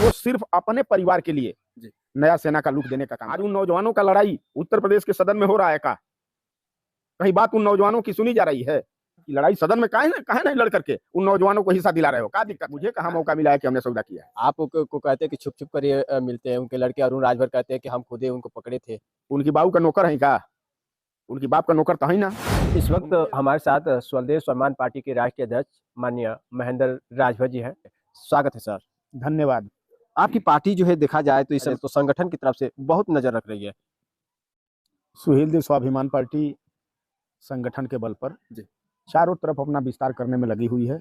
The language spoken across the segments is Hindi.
वो सिर्फ अपने परिवार के लिए नया सेना का लुक देने का काम। आज उन नौजवानों का लड़ाई उत्तर प्रदेश के सदन में हो रहा है का? कहीं बात उन नौजवानों की सुनी जा रही है कि लड़ाई सदन में काहे नहीं लड़ करके उन नौजवानों को हिस्सा दिला रहे हो? क्या दिक्कत? मुझे कहाँ मौका मिला है कि हमने सौदा किया है? आप को कहते हैं कि छुप छुप कर ये मिलते हैं उनके लड़के। अरुण राजभर कहते हैं कि हम खुद ही उनको पकड़े थे। उनकी बाबू का नौकर है का? उनकी बाप का नौकर तो है ना। इस वक्त हमारे साथ स्वदेश सम्मान पार्टी के राष्ट्रीय अध्यक्ष माननीय महेंद्र राजभर जी हैं। स्वागत है सर। धन्यवाद। आपकी पार्टी जो है देखा जाए तो इस समय तो संगठन की तरफ से बहुत नजर रख रही है। सुहेल देव स्वाभिमान पार्टी संगठन के बल पर चारों तरफ अपना विस्तार करने में लगी हुई है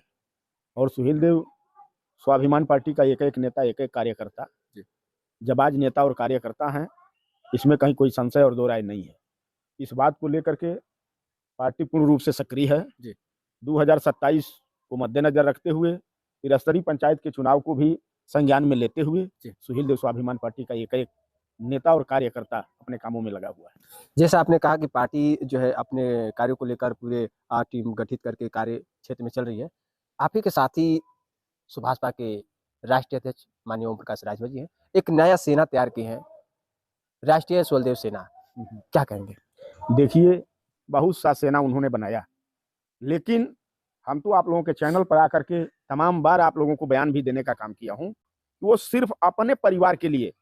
और सुहेल देव स्वाभिमान पार्टी का एक एक नेता, एक एक कार्यकर्ता जाबाज नेता और कार्यकर्ता हैं, इसमें कहीं कोई संशय और दो राय नहीं है। इस बात को लेकर के पार्टी पूर्ण रूप से सक्रिय है। 2027 को मद्देनजर रखते हुए त्रिस्तरीय पंचायत के चुनाव को भी संज्ञान में लेते हुए सुहेल देव स्वाभिमान पार्टी का एक एक नेता और कार्यकर्ता अपने कामों में लगा हुआ है। जैसा आपने कहा कि पार्टी जो है अपने कार्यों को लेकर पूरे टीम गठित करके कार्य क्षेत्र में चल रही है। आप ही के साथ ही सुभाषपा के राष्ट्रीय अध्यक्ष माननीय ओम प्रकाश राजभर जी हैं, एक नया सेना तैयार की है, राष्ट्रीय स्वदेव सेना। क्या कहेंगे? देखिए, बहुत सा सेना उन्होंने बनाया, लेकिन हम तो आप लोगों के चैनल पर आकर के तमाम बार आप लोगों को बयान भी देने का काम किया हूं कि वो सिर्फ अपने परिवार के लिए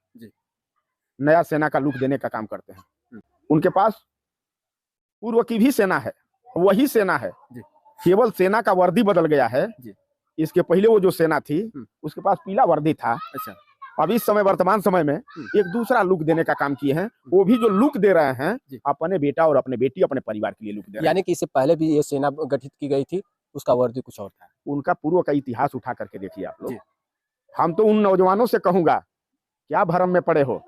नया सेना का लुक देने का काम करते हैं। उनके पास पूर्व की भी सेना है, वही सेना है, केवल सेना का वर्दी बदल गया है। इसके पहले वो जो सेना थी उसके पास पीला वर्दी था। अच्छा। अब इस समय वर्तमान समय में एक दूसरा लुक देने का काम किए हैं। वो भी जो लुक दे रहे हैं अपने बेटा और अपने बेटी, अपने परिवार के लिए लुक दे रहे हैं। यानी कि इससे पहले भी ये सेना गठित की गई थी, उसका वर्दी कुछ और था। उनका पूर्व का इतिहास उठा करके देखिए आप लोग। हम तो उन नौजवानों से कहूंगा, क्या भरम में पड़े हो?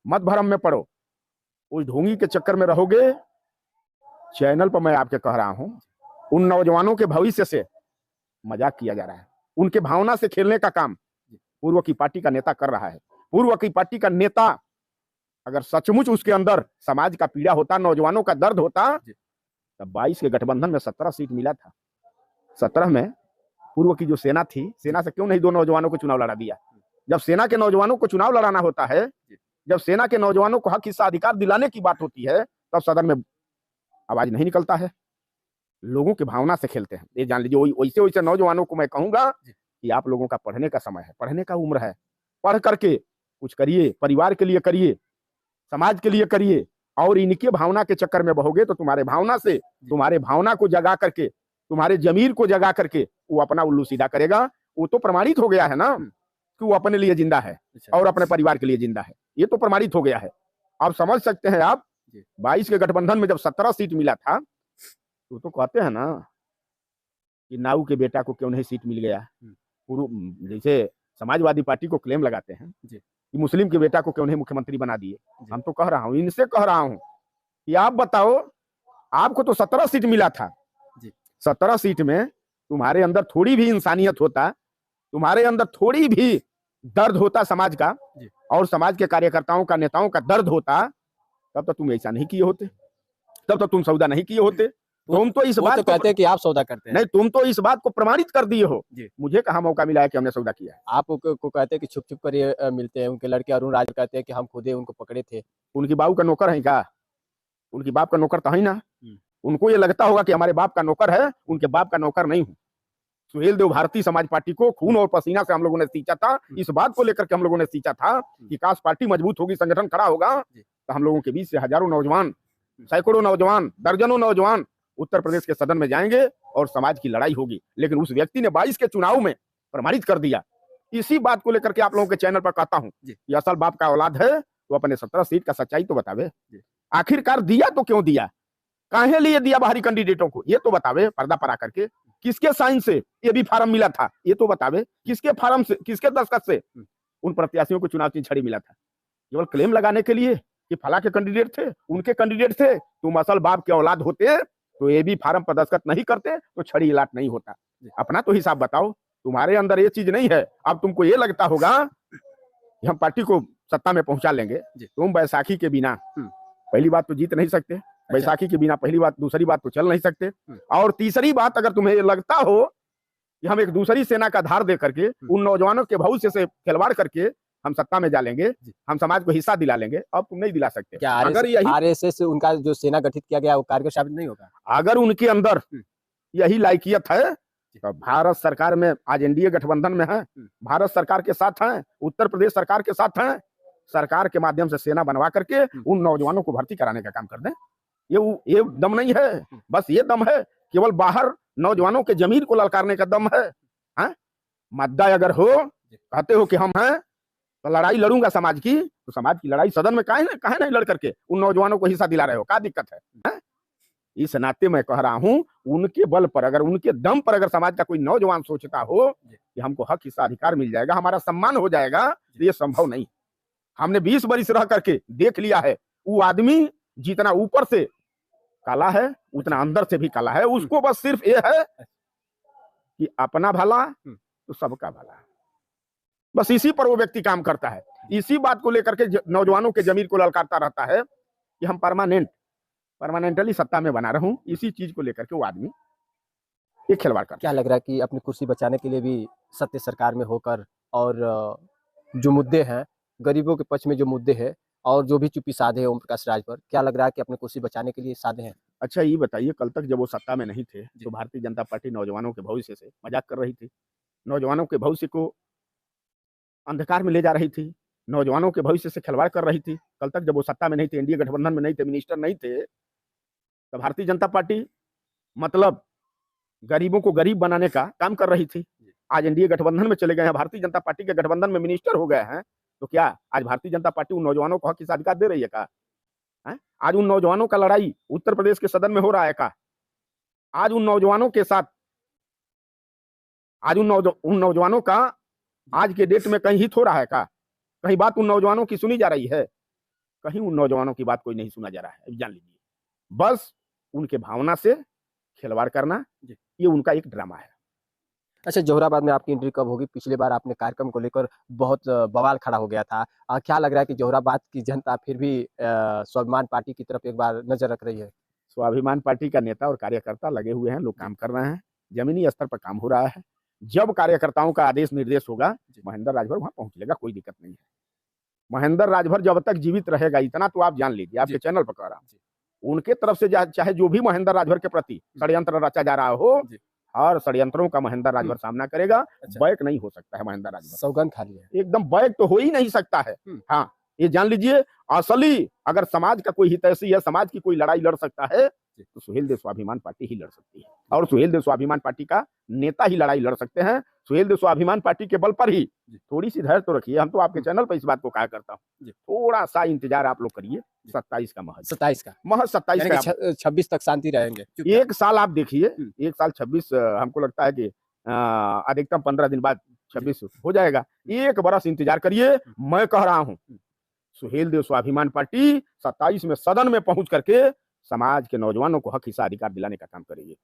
मत भरम में पड़ो। उस ढोंगी के चक्कर में रहोगे। चैनल पर मैं आपके कह रहा हूं, उन नौजवानों के भविष्य से मजाक किया जा रहा है। उनके भावना से खेलने का काम पूर्व की पार्टी का नेता कर रहा है। पूर्व की पार्टी का नेता अगर सचमुच उसके अंदर समाज का पीड़ा होता, नौजवानों का दर्द होता, तब 22 के गठबंधन में 17 सीट मिला था। 17 में पूर्व की जो सेना थी, सेना से क्यों नहीं दो नौजवानों को चुनाव लड़ा दिया? जब सेना के नौजवानों को चुनाव लड़ाना होता है, जब सेना के नौजवानों को हक हिस्सा अधिकार दिलाने की बात होती है, तब सदन में आवाज नहीं निकलता है। लोगों की भावना से खेलते हैं। ये जान लीजिए, वैसे वैसे नौजवानों को मैं कहूंगा कि आप लोगों का पढ़ने का समय है, पढ़ने का उम्र है। पढ़ करके कुछ करिए, परिवार के लिए करिए, समाज के लिए करिए। और इनके भावना के चक्कर में बहोगे तो तुम्हारे भावना से, तुम्हारे भावना को जगा करके, तुम्हारे जमीर को जगा करके वो अपना उल्लू सीधा करेगा। वो तो प्रमाणित हो गया है ना कि वो अपने लिए जिंदा है और अपने परिवार के लिए जिंदा है। ये तो प्रमाणित हो गया है। आप समझ सकते हैं। आप 22 के गठबंधन में जब 17 सीट मिला था तो कहते हैं ना कि नाऊ के बेटा को क्यों नहीं सीट मिल गया। जैसे समाजवादी पार्टी को क्लेम लगाते हैं कि मुस्लिम के बेटा को क्यों नहीं मुख्यमंत्री बना दिए। हम तो कह रहा हूं, इनसे कह रहा हूं कि आप बताओ, आपको तो 17 सीट मिला था। 17 सीट में तुम्हारे अंदर थोड़ी भी इंसानियत होता, तुम्हारे अंदर थोड़ी भी दर्द होता समाज का, और समाज के कार्यकर्ताओं का, नेताओं का दर्द होता, तब तो तुम ऐसा नहीं किए होते, तब तो तुम सौदा नहीं किए होते। तुम तो इस बात तो कहते हैं कि आप सौदा करते हैं। नहीं, तुम तो इस बात को प्रमाणित कर दिए हो। मुझे कहाँ मौका मिला है कि हमने सौदा किया है? आप को कहते हैं कि छुप छुप कर ये मिलते हैं उनके लड़के। अरुण राजभर कहते हैं कि हम खुद ही उनको पकड़े थे। उनकी बाबू का नौकर है का? उनकी बाप का नौकर तो है ना। उनको ये लगता होगा कि हमारे बाप का नौकर है, उनके बाप का नौकर नहीं हूँ। सुहेल देव भारतीय समाज पार्टी को खून और पसीना से हम लोगों ने सींचा था। इस बात को लेकर के हम लोगों ने सींचा था कि काश पार्टी मजबूत होगी, संगठन खड़ा होगा, तो हम लोगों के बीच से हजारों नौजवान, सैकड़ों नौजवान, दर्जनों नौजवान उत्तर प्रदेश के सदन में जाएंगे और समाज की लड़ाई होगी। लेकिन उस व्यक्ति ने 22 के चुनाव में प्रमाणित कर दिया। इसी बात को लेकर के आप लोगों के चैनल पर कहता हूं कि असल बाप का औलाद है तो अपने 17 सीट का सच्चाई तो बतावे। आखिरकार दिया तो क्यों दिया, काहे लिए दिया बाहरी कैंडिडेटों को, ये तो बतावे। पर्दा पर आकर के किसके साइन से ये भी फार्म मिला था, ये तो बतावे। किसके फार्म से, किसके दस्तखत से उन प्रत्याशियों को चुनाव चिन्ह मिला था? केवल क्लेम लगाने के लिए कि फला के कैंडिडेट थे, उनके कैंडिडेट थे। तुम असल बाप के औलाद होते तो ये भी फार्म पर दस्तखत नहीं करते तो छड़ी इलाट नहीं होता। अपना तो हिसाब बताओ। तुम्हारे अंदर ये चीज नहीं है। अब तुमको ये लगता होगा कि हम पार्टी को सत्ता में पहुंचा लेंगे। तुम बैसाखी के बिना पहली बात तो जीत नहीं सकते, बैसाखी के बिना पहली बात, दूसरी बात तो चल नहीं सकते, और तीसरी बात, अगर तुम्हें ये लगता हो कि हम एक दूसरी सेना का आधार दे करके उन नौजवानों के भविष्य से खिलवाड़ करके हम सत्ता में जा लेंगे, हम समाज को हिस्सा दिला लेंगे। अब तुम नहीं दिला सकते। क्या अगर यही आरएसएस उनका जो सेना गठित किया गया वो कारगर साबित नहीं होगा? अगर उनके अंदर यही लायकियत है तो भारत सरकार में आज एनडीए गठबंधन में है, भारत सरकार के साथ हैं, उत्तर प्रदेश सरकार के साथ हैं, सरकार के माध्यम से सेना बनवा करके उन नौजवानों को भर्ती कराने का काम कर दें। ये दम नहीं है, बस ये दम है केवल बाहर नौजवानों के जमीर को ललकारने का दम है। मुद्दा अगर हो, कहते हो कि हम हैं तो लड़ाई लड़ूंगा समाज की, तो समाज की लड़ाई सदन में काहे नहीं लड़ करके उन नौजवानों को हिस्सा दिला रहे हो? क्या दिक्कत है? इस नाते मैं कह रहा हूं, उनके बल पर अगर, उनके दम पर अगर समाज का कोई नौजवान सोचता हो कि हमको हक हिस्सा अधिकार मिल जाएगा, हमारा सम्मान हो जाएगा, तो ये संभव नहीं। हमने 20 बरिस रह करके देख लिया है, वो आदमी जितना ऊपर से काला है उतना अंदर से भी काला है। उसको बस सिर्फ ये है कि अपना भला तो सबका भला, बस इसी पर वो व्यक्ति काम करता है। इसी बात को लेकर के नौजवानों के जमीर को ललकारता रहता है कि हम परमानेंटली सत्ता में बना रहूं। इसी चीज को लेकर के वो आदमी ये खिलवाड़ करता है। क्या लग रहा है कि अपनी कुर्सी बचाने के लिए भी सत्य सरकार में होकर और जो मुद्दे हैं, गरीबों के पक्ष में जो मुद्दे हैं और जो भी चुप्पी साधे हैं ओम प्रकाश राज पर, क्या लग रहा है कि अपनी कुर्सी बचाने के लिए साधे हैं? अच्छा ये बताइए, कल तक जब वो सत्ता में नहीं थे तो भारतीय जनता पार्टी नौजवानों के भविष्य से मजाक कर रही थी, नौजवानों के भविष्य को अंधकार में ले जा रही थी, नौजवानों के भविष्य से खिलवाड़ कर रही थी। कल तक जब वो सत्ता में नहीं थे, एनडीए गठबंधन में नहीं थे, मिनिस्टर नहीं थे, तो भारतीय जनता पार्टी मतलब गरीबों को गरीब बनाने का काम कर रही थी। आज एनडीए गठबंधन में चले गए हैं, भारतीय जनता पार्टी के गठबंधन में मिनिस्टर हो गए हैं, तो क्या आज भारतीय जनता पार्टी उन नौजवानों को हक हिस्सा अधिकार दे रही है का? आज उन नौजवानों का लड़ाई उत्तर प्रदेश के सदन में हो रहा है का? आज उन नौजवानों के साथ, आज उन नौजवानों का आज के डेट में कहीं हित हो रहा है का? कहीं बात उन नौजवानों की सुनी जा रही है? कहीं उन नौजवानों की बात कोई नहीं सुना जा रहा है। जान लीजिए, बस उनके भावना से खिलवाड़ करना ये उनका एक ड्रामा है। अच्छा, जोहराबाद में आपकी एंट्री कब होगी? पिछली बार आपने कार्यक्रम को लेकर बहुत बवाल खड़ा हो गया था। क्या लग रहा है कि जोहराबाद की जनता फिर भी स्वाभिमान पार्टी की तरफ एक बार नजर रख रही है? स्वाभिमान पार्टी का नेता और कार्यकर्ता लगे हुए हैं, लोग काम कर रहे हैं, जमीनी स्तर पर काम हो रहा है। जब कार्यकर्ताओं का आदेश निर्देश होगा, महेंद्र राजभर वहां पहुंच लेगा, कोई दिक्कत नहीं है। महेंद्र राजभर जब तक जीवित रहेगा, इतना तो आप जान लीजिए, आपके चैनल पर कह रहा हूं, उनके तरफ से चाहे जो भी महेंद्र राजभर के प्रति षड्यंत्र रचा जा रहा हो, हर षड्यंत्रों का महेंद्र राजभर सामना करेगा। बैक नहीं हो सकता है महेंद्र राजभर, सौगंध खाली है, एकदम बैक तो हो ही नहीं सकता है। हाँ, ये जान लीजिए, असली अगर समाज का कोई हितैषी है, समाज की कोई लड़ाई लड़ सकता है तो सुहेल देव स्वाभिमान पार्टी ही लड़ सकती है, और सुहेल देव स्वाभिमान पार्टी का नेता ही लड़ाई लड़ सकते हैं। सुहेल देव स्वाभिमान पार्टी के बल पर ही थोड़ी सी धैर्य तो रखिए, हम तो आपके चैनल पर इस बात को कहा करता हूँ, थोड़ा सा इंतजार आप लोग करिए। 27 का महज 27 का 27 का 26 तक शांति रहेंगे। एक साल आप देखिए, एक साल 26, हमको लगता है कि अधिकतम 15 दिन बाद 26 हो जाएगा। एक बरस इंतजार करिए। मैं कह रहा हूं, सुहेल देव स्वाभिमान पार्टी 27 में सदन में पहुंच करके समाज के नौजवानों को हक हिस्सा अधिकार दिलाने का काम करेगी।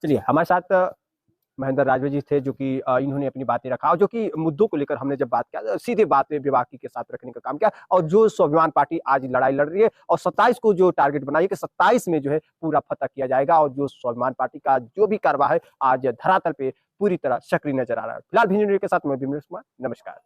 चलिए, हमारे साथ महेंद्र राजभर जी थे, जो कि इन्होंने अपनी बातें रखा और जो कि मुद्दों को लेकर हमने जब बात किया, सीधे बातें बेबाकी के साथ रखने का काम किया, और जो स्वाभिमान पार्टी आज लड़ाई लड़ रही है और 27 को जो टारगेट बनाई है कि 27 में जो है पूरा फतह किया जाएगा, और जो स्वाभिमान पार्टी का जो भी कार्रवाई है आज धरातल पे पूरी तरह सक्रिय नजर आ रहा है। फिलहाल भिंजनी के साथ मैं विमलेश कुमार, नमस्कार।